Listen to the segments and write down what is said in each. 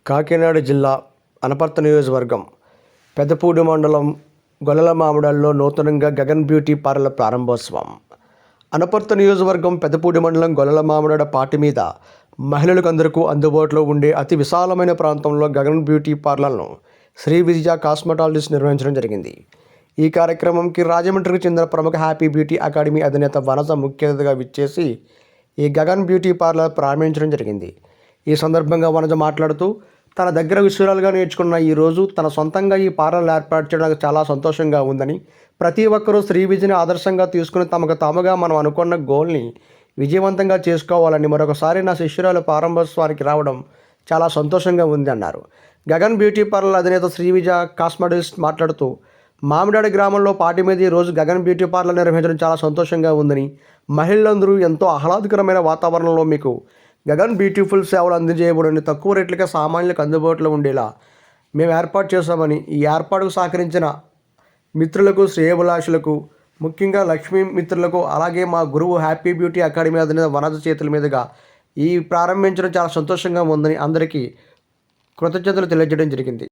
కాకినాడ జిల్లా అనపర్తి నియోజకవర్గం పెదపూడి మండలం గొల్లలమామిడాల్లో నూతనంగా గగన్ బ్యూటీ పార్లర్ ప్రారంభోత్సవం. అనపర్తి నియోజకవర్గం పెదపూడి మండలం గొల్లలమామిడాడ పాటి మీద మహిళలకు అందరికీ అందుబాటులో ఉండే అతి విశాలమైన ప్రాంతంలో గగన్ బ్యూటీ పార్లర్ను శ్రీ విజయ కాస్మెటాలజిస్ట్ నిర్వహించడం జరిగింది. ఈ కార్యక్రమంకి రాజమండ్రికి చెందిన ప్రముఖ హ్యాపీ బ్యూటీ అకాడమీ అధినేత వనజ ముఖ్య అతిథిగా విచ్చేసి ఈ గగన్ బ్యూటీ పార్లర్ ప్రారంభించడం జరిగింది. ఈ సందర్భంగా వనజ మాట్లాడుతూ తన దగ్గర విషయాలుగా నేర్చుకున్న ఈ రోజు తన సొంతంగా ఈ పార్లర్ ఏర్పాటు చేయడానికి చాలా సంతోషంగా ఉందని, ప్రతి ఒక్కరూ శ్రీ విజయని ఆదర్శంగా తీసుకుని తమకు తాముగా మనం అనుకున్న గోల్ని విజయవంతంగా చేసుకోవాలని మరొకసారి నా శిష్యురాలు ప్రారంభోత్సవానికి రావడం చాలా సంతోషంగా ఉంది అన్నారు. గగన్ బ్యూటీ పార్లర్ అధినేత శ్రీ విజయ కాస్మెటాలజిస్ట్ మాట్లాడుతూ మామిడాడి గ్రామంలో పాటి మీద ఈ రోజు గగన్ బ్యూటీ పార్లర్ నిర్వహించడం చాలా సంతోషంగా ఉందని, మహిళలందరూ ఎంతో ఆహ్లాదకరమైన వాతావరణంలో మీకు గగన్ బ్యూటిఫుల్ సేవలు అందజేయబడిన తక్కువ రేట్లకే సామాన్యులకు అందుబాటులో ఉండేలా మేము ఏర్పాటు చేశామని, ఈ ఏర్పాటుకు సహకరించిన మిత్రులకు, శ్రేయోభిలాషులకు, ముఖ్యంగా లక్ష్మీ మిత్రులకు, అలాగే మా గురువు హ్యాపీ బ్యూటీ అకాడమీ అధినేత వనజ చేతుల మీదుగా ఈ ప్రారంభించడం చాలా సంతోషంగా ఉందని అందరికీ కృతజ్ఞతలు తెలియజేయడం జరిగింది.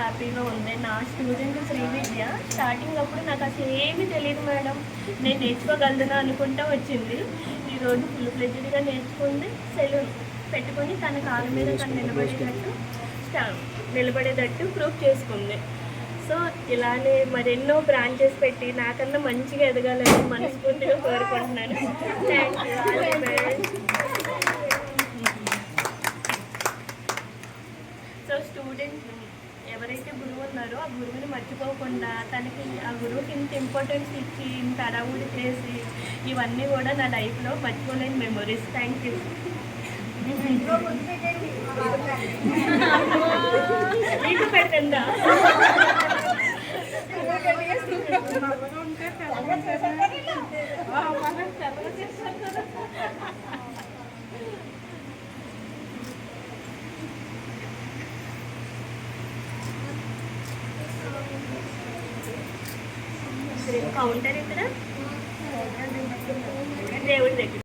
హ్యాపీగా ఉంది. నా స్టూడెంట్ శ్రీ విద్య స్టార్టింగ్ అప్పుడు నాకు అసలు ఏమీ తెలియదు మేడం, నేను నేర్చుకోగలను అనుకుంటా వచ్చింది. ఈరోజు ఫుల్ ఫ్లెడ్జ్డ్గా నేర్చుకుంది. సెలూన్ పెట్టుకొని తన కాళ్ళ మీద తను నిలబడేటట్టు ప్రూవ్ చేసుకుంది. సో ఇలానే మరెన్నో బ్రాంచెస్ పెట్టి నాకన్నా మంచిగా ఎదగాలని మనస్ఫూర్తిగా కోరుకుంటున్నాను. Thank you. All the best. So student ఎవరైతే గురువు ఉన్నారో ఆ గురువుని మర్చిపోకుండా తనకి ఆ గురువుకి ఇంత ఇంపార్టెన్స్ ఇచ్చి ఇంత అడవుడు చేసి ఇవన్నీ కూడా నా లైఫ్లో మర్చిపోలేని మెమొరీస్. Thank you. మీకు పెడుతుందా? కౌంటర్ ఇక్కడ దేవుడి దగ్గర.